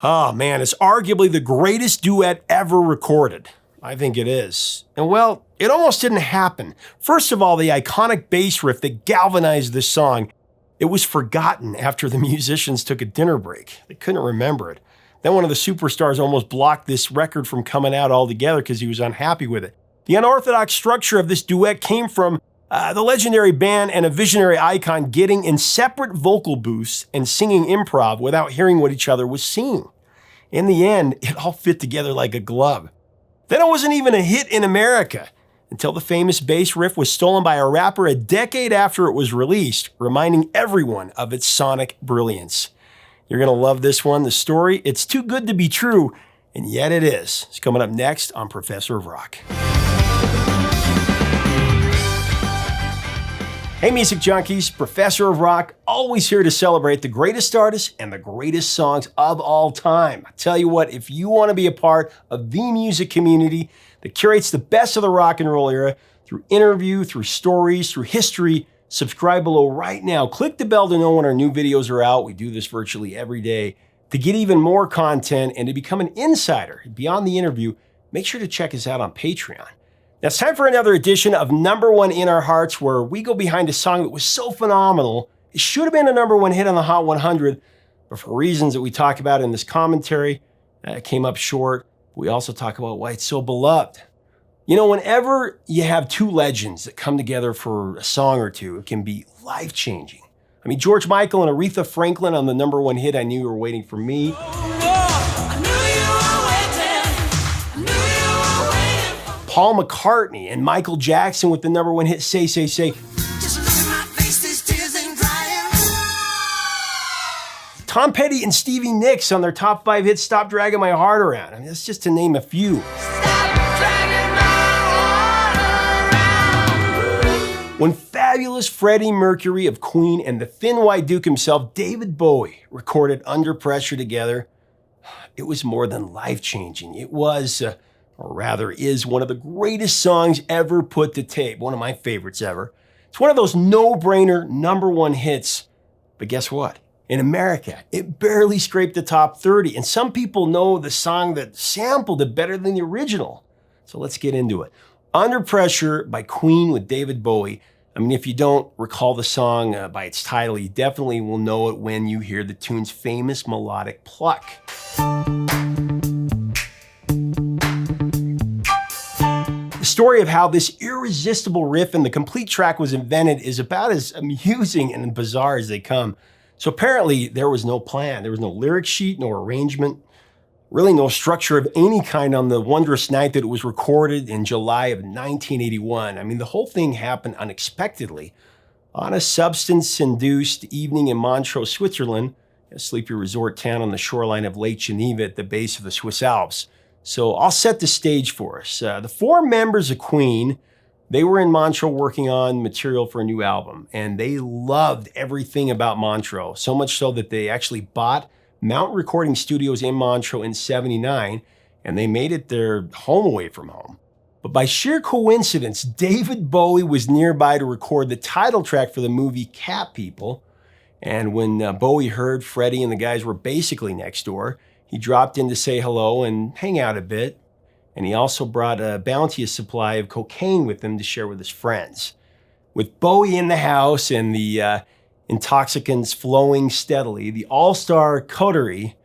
Oh man, it's arguably the greatest duet ever recorded. I think it is. And well, it almost didn't happen. First of all, the iconic bass riff that galvanized this song, it was forgotten after the musicians took a dinner break. They couldn't remember it. Then one of the superstars almost blocked this record from coming out altogether because he was unhappy with it. The unorthodox structure of this duet came from the legendary band and a visionary icon getting in separate vocal booths and singing improv without hearing what each other was singing. In the end, it all fit together like a glove. Then it wasn't even a hit in America until the famous bass riff was stolen by a rapper a decade after it was released, reminding everyone of its sonic brilliance. You're going to love this one. The story, it's too good to be true, and yet it is. It's coming up next on Professor of Rock. Hey music junkies, Professor of Rock, always here to celebrate the greatest artists and the greatest songs of all time. I tell you what, if you want to be a part of the music community that curates the best of the rock and roll era through interview, through stories, through history, subscribe below right now. Click the bell to know when our new videos are out. We do this virtually every day. To get even more content and to become an insider beyond the interview, make sure to check us out on Patreon. Now it's time for another edition of Number One in Our Hearts, where we go behind a song that was so phenomenal, it should have been a number one hit on the Hot 100, but for reasons that we talk about in this commentary, it came up short. We also talk about why it's so beloved. You know, whenever you have two legends that come together for a song or two, it can be life-changing. I mean, George Michael and Aretha Franklin on the number one hit, I Knew You Were Waiting for Me. Paul McCartney and Michael Jackson with the number one hit, Say, Say, Say. Tom Petty and Stevie Nicks on their top 5 hits, Stop Dragging My Heart Around. I mean, that's just to name a few. When fabulous Freddie Mercury of Queen and the Thin White Duke himself, David Bowie, recorded Under Pressure together, it was more than life-changing. It was, or rather is, one of the greatest songs ever put to tape, one of my favorites ever. It's one of those no-brainer number one hits. But guess what? In America, it barely scraped the top 30, and some people know the song that sampled it better than the original. So let's get into it. Under Pressure by Queen with David Bowie. I mean, if you don't recall the song by its title, you definitely will know it when you hear the tune's famous melodic pluck. The story of how this irresistible riff and the complete track was invented is about as amusing and bizarre as they come. So apparently there was no plan. There was no lyric sheet, no arrangement, really no structure of any kind on the wondrous night that it was recorded in July of 1981. I mean, the whole thing happened unexpectedly on a substance-induced evening in Montreux, Switzerland, a sleepy resort town on the shoreline of Lake Geneva at the base of the Swiss Alps. So I'll set the stage for us. The 4 members of Queen, they were in Montreux working on material for a new album, and they loved everything about Montreux, so much so that they actually bought Mount Recording Studios in Montreux in '79, and they made it their home away from home. But by sheer coincidence, David Bowie was nearby to record the title track for the movie Cat People, and when Bowie heard Freddie and the guys were basically next door, he dropped in to say hello and hang out a bit. And he also brought a bounteous supply of cocaine with him to share with his friends. With Bowie in the house and the intoxicants flowing steadily, the all-star coterie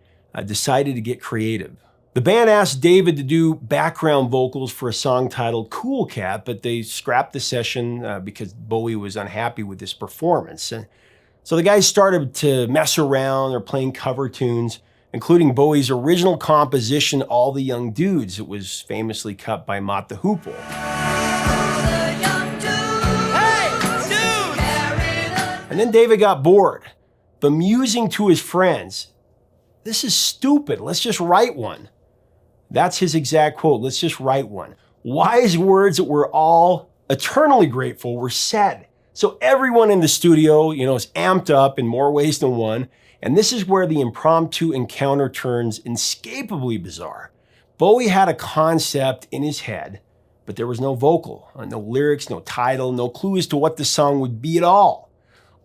decided to get creative. The band asked David to do background vocals for a song titled Cool Cat, but they scrapped the session because Bowie was unhappy with his performance. And so the guys started to mess around. They're playing cover tunes, including Bowie's original composition, All the Young Dudes. It was famously cut by Mott the Hoople. And then David got bored, bemusing to his friends, "This is stupid, let's just write one." That's his exact quote, "Let's just write one." Wise words that we're all eternally grateful were said. So everyone in the studio, is amped up in more ways than one. And this is where the impromptu encounter turns inescapably bizarre. Bowie had a concept in his head, but there was no vocal, no lyrics, no title, no clue as to what the song would be at all.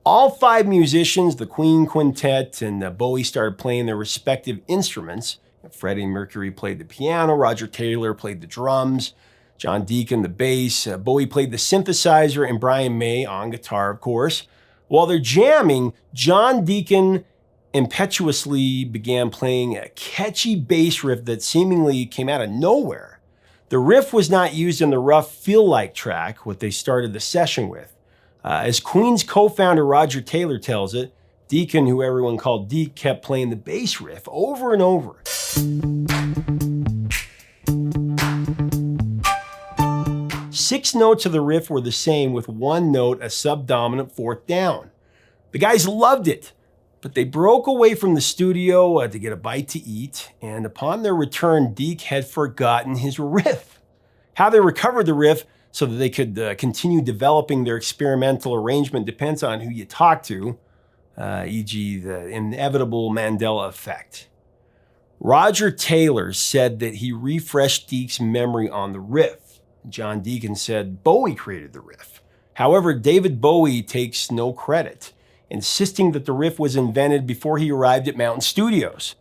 All 5 musicians, the Queen Quintet and Bowie, started playing their respective instruments. Freddie and Mercury played the piano, Roger Taylor played the drums, John Deacon the bass, Bowie played the synthesizer, and Brian May on guitar, of course. While they're jamming, John Deacon impetuously began playing a catchy bass riff that seemingly came out of nowhere. The riff was not used in the rough Feel Like track, what they started the session with. As Queen's co-founder Roger Taylor tells it, Deacon, who everyone called Deke, kept playing the bass riff over and over. 6 notes of the riff were the same, with 1 note a subdominant 4th down. The guys loved it, but they broke away from the studio to get a bite to eat, and upon their return, Deke had forgotten his riff. How they recovered the riff so that they could continue developing their experimental arrangement depends on who you talk to, e.g. the inevitable Mandela effect. Roger Taylor said that he refreshed Deke's memory on the riff. John Deacon said Bowie created the riff. However, David Bowie takes no credit, insisting that the riff was invented before he arrived at Mountain Studios.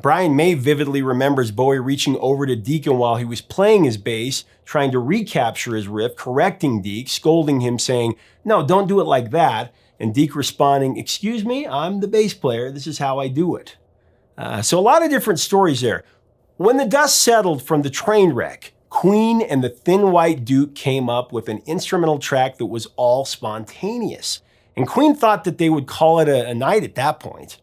Brian May vividly remembers Bowie reaching over to Deacon while he was playing his bass, trying to recapture his riff, correcting Deke, scolding him, saying, "No, don't do it like that," and Deke responding, "Excuse me, I'm the bass player, this is how I do it." So a lot of different stories there. When the dust settled from the train wreck, Queen and the Thin White Duke came up with an instrumental track that was all spontaneous. And Queen thought that they would call it a night at that point.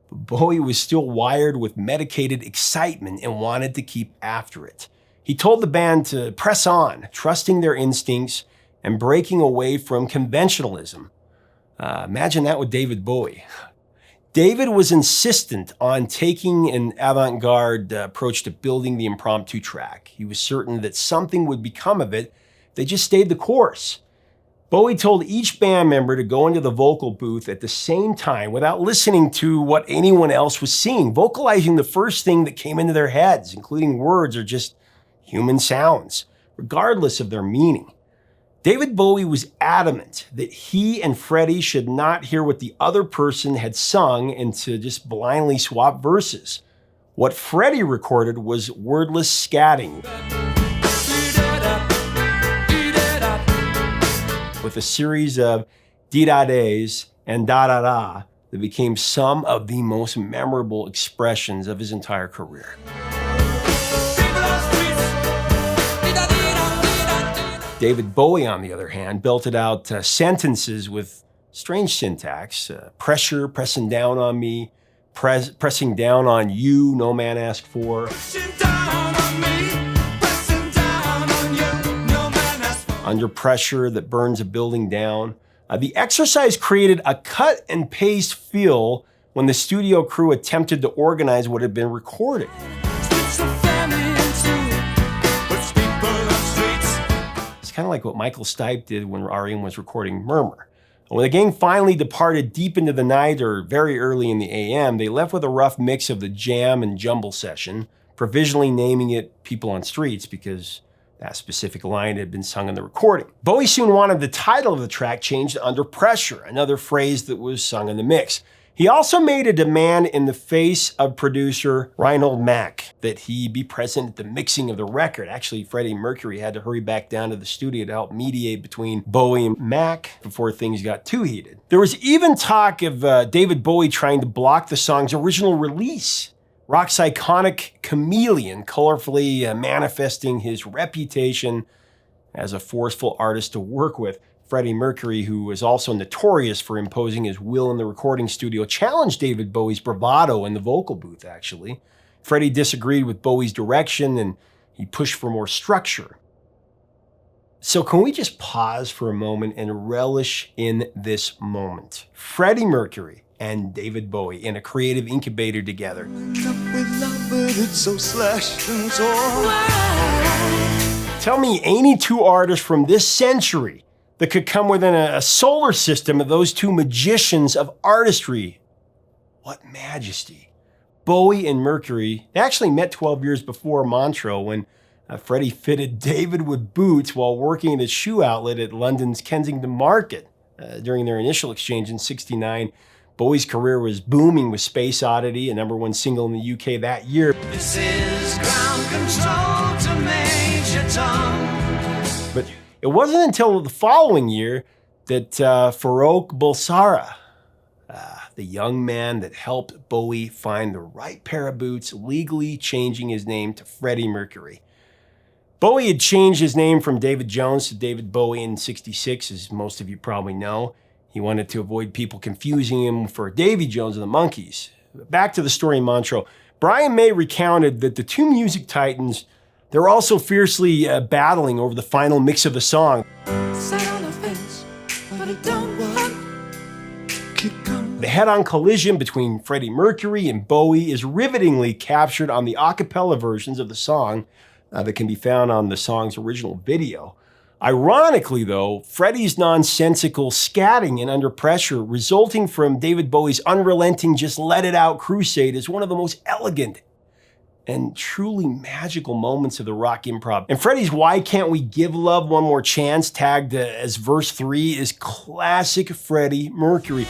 But Bowie was still wired with medicated excitement and wanted to keep after it. He told the band to press on, trusting their instincts and breaking away from conventionalism. Imagine that with David Bowie. David was insistent on taking an avant-garde approach to building the impromptu track. He was certain that something would become of it. They just stayed the course. Bowie told each band member to go into the vocal booth at the same time without listening to what anyone else was singing, vocalizing the first thing that came into their heads, including words or just human sounds, regardless of their meaning. David Bowie was adamant that he and Freddie should not hear what the other person had sung and to just blindly swap verses. What Freddie recorded was wordless scatting, with a series of dee-da-days and da-da-da that became some of the most memorable expressions of his entire career. David Bowie, on the other hand, belted out sentences with strange syntax. Pressure, pressing down on me, pressing down on you, no man asked for. Under pressure that burns a building down. The exercise created a cut and paste feel when the studio crew attempted to organize what had been recorded. It's kind of like what Michael Stipe did when R.E.M. was recording Murmur. When the gang finally departed deep into the night or very early in the a.m., they left with a rough mix of the jam and jumble session, provisionally naming it People on Streets because that specific line had been sung in the recording. Bowie soon wanted the title of the track changed to Under Pressure, another phrase that was sung in the mix. He also made a demand in the face of producer Reinhold Mack that he be present at the mixing of the record. Actually, Freddie and Mercury had to hurry back down to the studio to help mediate between Bowie and Mack before things got too heated. There was even talk of David Bowie trying to block the song's original release. Rock's iconic chameleon, colorfully manifesting his reputation as a forceful artist to work with. Freddie Mercury, who was also notorious for imposing his will in the recording studio, challenged David Bowie's bravado in the vocal booth, actually. Freddie disagreed with Bowie's direction and he pushed for more structure. So can we just pause for a moment and relish in this moment? Freddie Mercury and David Bowie in a creative incubator together. Tell me any 2 artists from this century that could come within a solar system of those 2 magicians of artistry. What majesty. Bowie and Mercury, they actually met 12 years before Montreux when Freddie fitted David with boots while working at a shoe outlet at London's Kensington Market. During their initial exchange in '69, Bowie's career was booming with Space Oddity, a #1 single in the UK that year. This is ground control to Major Tom. But it wasn't until the following year that Farrokh Bulsara, the young man that helped Bowie find the right pair of boots, legally changing his name to Freddie Mercury. Bowie had changed his name from David Jones to David Bowie in '66, as most of you probably know. He wanted to avoid people confusing him for Davy Jones of the Monkees. Back to the story in Montreux. Brian May recounted that the two music titans, they're also fiercely battling over the final mix of the song. The head-on collision between Freddie Mercury and Bowie is rivetingly captured on the a cappella versions of the song that can be found on the song's original video. Ironically, though, Freddie's nonsensical scatting and Under Pressure, resulting from David Bowie's unrelenting just let it out crusade, is one of the most elegant and truly magical moments of the rock improv. And Freddie's Why Can't We Give Love One More Chance, tagged as verse 3, is classic Freddie Mercury.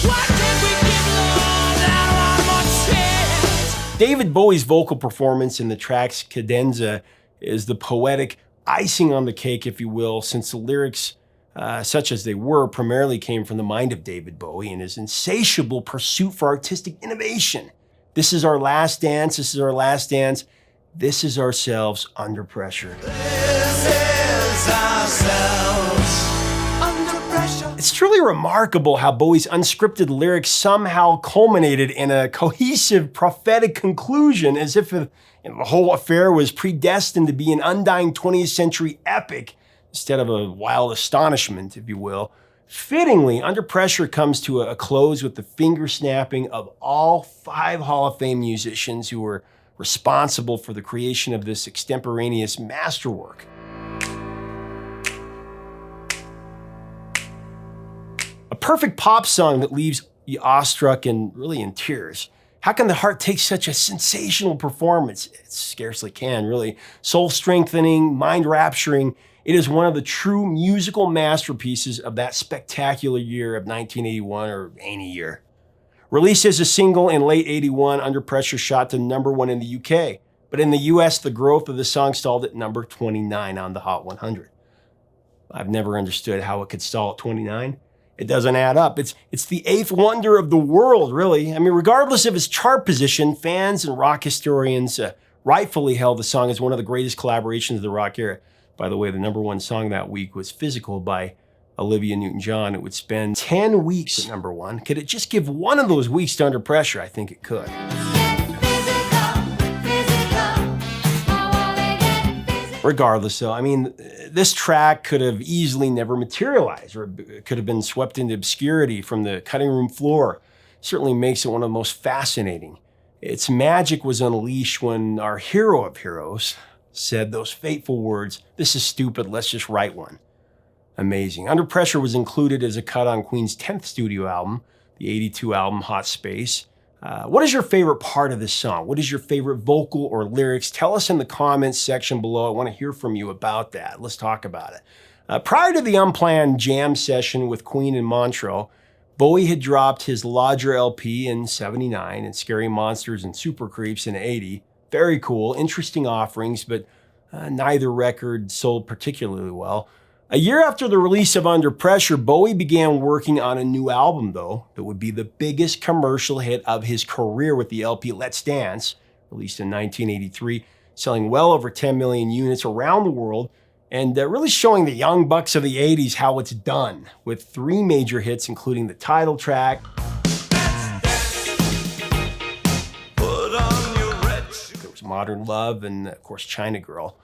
Why can't we give love that one more chance? David Bowie's vocal performance in the track's cadenza is the poetic icing on the cake, if you will, since the lyrics, such as they were, primarily came from the mind of David Bowie and his insatiable pursuit for artistic innovation. This is our last dance, this is our last dance, this is ourselves under pressure. This is ourselves under pressure. It's truly remarkable how Bowie's unscripted lyrics somehow culminated in a cohesive prophetic conclusion, as if the whole affair was predestined to be an undying 20th century epic instead of a wild astonishment, if you will. Fittingly, Under Pressure comes to a close with the finger snapping of all 5 Hall of Fame musicians who were responsible for the creation of this extemporaneous masterwork. A perfect pop song that leaves you awestruck and really in tears. How can the heart take such a sensational performance? It scarcely can, really. Soul-strengthening, mind-rapturing. It is one of the true musical masterpieces of that spectacular year of 1981, or any year. Released as a single in late '81, Under Pressure shot to #1 in the UK. But in the US, the growth of the song stalled at number 29 on the Hot 100. I've never understood how it could stall at 29. It doesn't add up. It's the 8th wonder of the world, really. I mean, regardless of its chart position, fans and rock historians rightfully held the song as one of the greatest collaborations of the rock era. By the way, the #1 song that week was Physical by Olivia Newton-John. It would spend 10 weeks at #1. Could it just give one of those weeks to Under Pressure? I think it could. Regardless, though, I mean, this track could have easily never materialized, or it could have been swept into obscurity from the cutting room floor. Certainly makes it one of the most fascinating. Its magic was unleashed when our hero of heroes said those fateful words, "This is stupid, let's just write one." Amazing. Under Pressure was included as a cut on Queen's 10th studio album, the '82 album Hot Space. What is your favorite part of this song? What is your favorite vocal or lyrics? Tell us in the comments section below. I want to hear from you about that. Let's talk about it. Prior to the unplanned jam session with Queen in Montreux, Bowie had dropped his Lodger LP in '79 and Scary Monsters and Super Creeps in '80. Very cool, interesting offerings, but neither record sold particularly well. A year after the release of Under Pressure, Bowie began working on a new album, though, that would be the biggest commercial hit of his career with the LP Let's Dance, released in 1983, selling well over 10 million units around the world, and really showing the young bucks of the '80s how it's done, with 3 major hits, including the title track, Modern Love, and of course China Girl.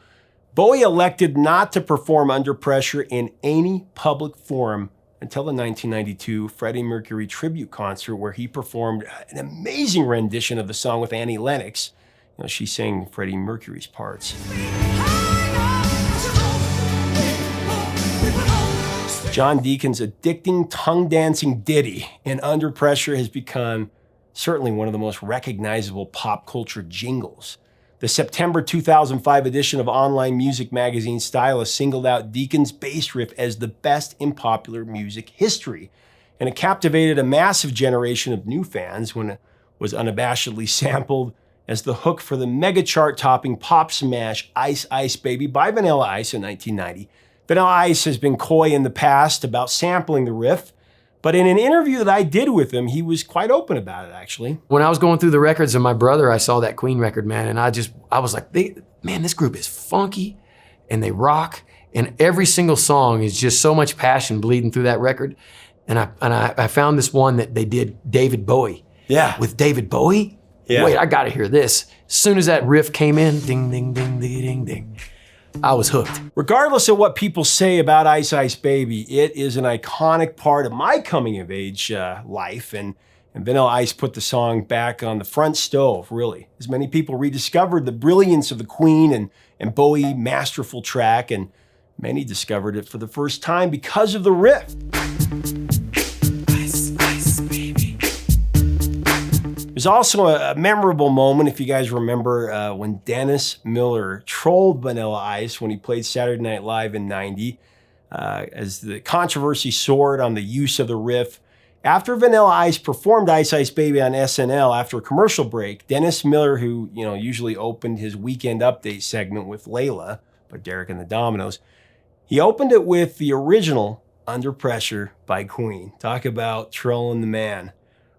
Bowie elected not to perform Under Pressure in any public forum until the 1992 Freddie Mercury tribute concert, where he performed an amazing rendition of the song with Annie Lennox. She sang Freddie Mercury's parts. John Deacon's addicting tongue-dancing ditty in Under Pressure has become certainly one of the most recognizable pop culture jingles. The September 2005 edition of online music magazine Stylus singled out Deacon's bass riff as the best in popular music history, and it captivated a massive generation of new fans when it was unabashedly sampled as the hook for the mega chart-topping pop smash Ice Ice Baby by Vanilla Ice in 1990. Vanilla Ice has been coy in the past about sampling the riff, but in an interview that I did with him, he was quite open about it, actually. When I was going through the records of my brother, I saw that Queen record, man, and I was like, man, this group is funky, and they rock, and every single song is just so much passion bleeding through that record. And I found this one that they did, David Bowie. Yeah. With David Bowie? Yeah. Wait, I gotta hear this. As soon as that riff came in, ding, ding, ding, ding, ding, ding, I was hooked. Regardless of what people say about Ice Ice Baby, it is an iconic part of my coming of age life, and Vanilla Ice put the song back on the front stove, really. As many people rediscovered the brilliance of the Queen and Bowie masterful track, and many discovered it for the first time because of the riff. There's also a memorable moment, if you guys remember, when Dennis Miller trolled Vanilla Ice when he played Saturday Night Live in '90, as the controversy soared on the use of the riff. After Vanilla Ice performed Ice Ice Baby on SNL after a commercial break, Dennis Miller, who usually opened his Weekend Update segment with Layla by Derek and the Dominoes, he opened it with the original Under Pressure by Queen. Talk about trolling the man.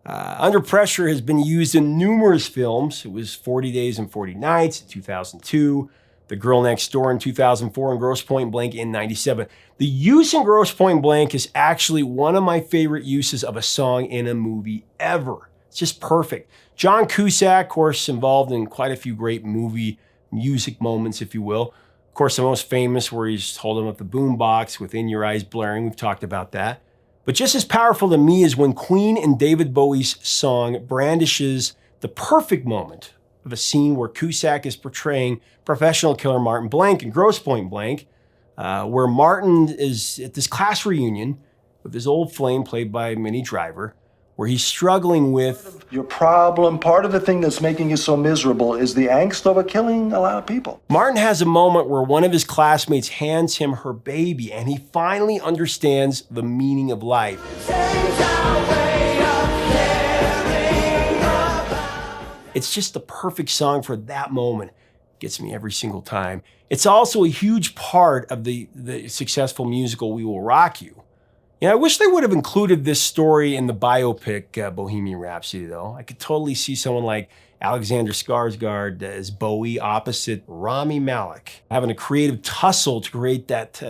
Under Pressure has been used in numerous films. It was 40 Days and 40 Nights in 2002, The Girl Next Door in 2004, and Grosse Point Blank in '97. The use in Grosse Point Blank is actually one of my favorite uses of a song in a movie ever. It's just perfect. John Cusack, of course, involved in quite a few great movie music moments, if you will. Of course, the most famous where he's holding up the boombox with In Your Eyes blaring. We've talked about that. But just as powerful to me is when Queen and David Bowie's song brandishes the perfect moment of a scene where Cusack is portraying professional killer Martin Blank in Grosse Point Blank, where Martin is at this class reunion with his old flame played by Minnie Driver, where he's struggling with... Your problem, part of the thing that's making you so miserable is the angst over killing a lot of people. Martin has a moment where one of his classmates hands him her baby, and he finally understands the meaning of life. It's just the perfect song for that moment. Gets me every single time. It's also a huge part of the successful musical We Will Rock You. I wish they would have included this story in the biopic Bohemian Rhapsody, though. I could totally see someone like Alexander Skarsgård as Bowie opposite Rami Malek, having a creative tussle to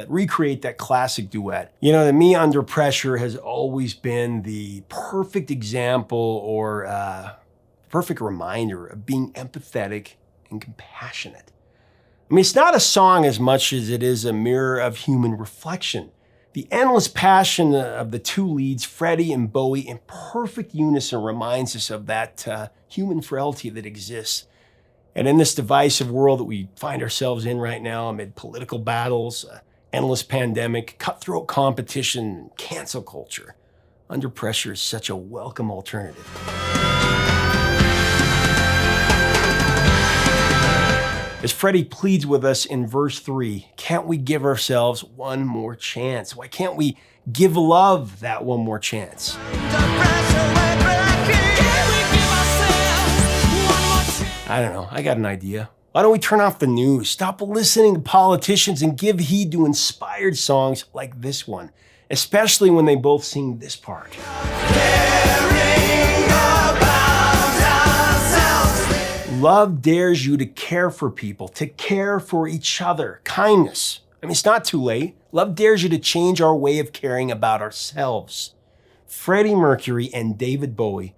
recreate that classic duet. To me, Under Pressure has always been the perfect example or perfect reminder of being empathetic and compassionate. It's not a song as much as it is a mirror of human reflection. The endless passion of the two leads, Freddie and Bowie, in perfect unison reminds us of that human frailty that exists. And in this divisive world that we find ourselves in right now, amid political battles, endless pandemic, cutthroat competition, cancel culture, Under Pressure is such a welcome alternative. As Freddie pleads with us in verse 3, can't we give ourselves one more chance? Why can't we give love that one more chance? I don't know, I got an idea. Why don't we turn off the news, stop listening to politicians, and give heed to inspired songs like this one, especially when they both sing this part. Love dares you to care for people, to care for each other. Kindness. It's not too late. Love dares you to change our way of caring about ourselves. Freddie Mercury and David Bowie,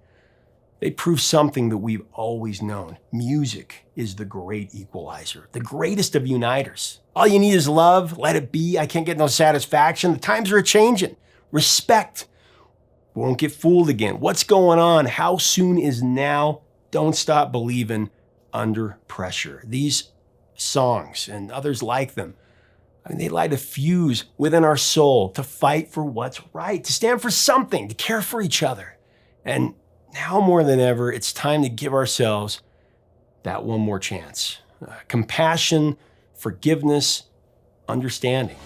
they prove something that we've always known. Music is the great equalizer, the greatest of uniters. All you need is love, let it be. I can't get no satisfaction. The times are a-changing. Respect. We won't get fooled again. What's going on? How soon is now? Don't stop believing. Under Pressure. These songs and others like them, they light a fuse within our soul to fight for what's right, to stand for something, to care for each other. And now more than ever, it's time to give ourselves that one more chance. compassion, forgiveness, understanding.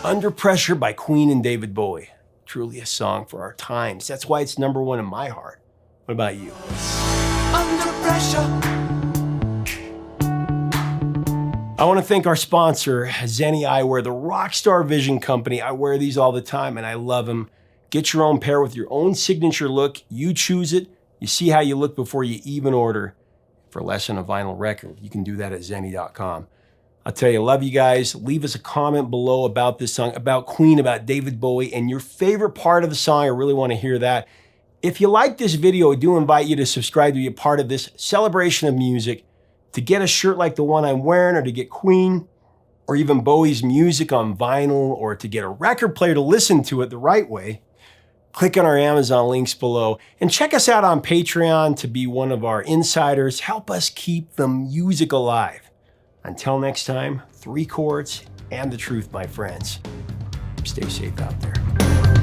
Under Pressure by Queen and David Bowie. Truly a song for our times. That's why it's number one in my heart. What about you? Under pressure. I want to thank our sponsor, Zenni Eyewear, the Rockstar Vision Company. I wear these all the time and I love them. Get your own pair with your own signature look. You choose it. You see how you look before you even order. For less than a vinyl record, you can do that at zenni.com. I'll tell you, I love you guys. Leave us a comment below about this song, about Queen, about David Bowie, and your favorite part of the song. I really want to hear that. If you like this video, I do invite you to subscribe to be a part of this celebration of music. To get a shirt like the one I'm wearing, or to get Queen, or even Bowie's music on vinyl, or to get a record player to listen to it the right way, click on our Amazon links below. And check us out on Patreon to be one of our insiders. Help us keep the music alive. Until next time, 3 chords and the truth, my friends. Stay safe out there.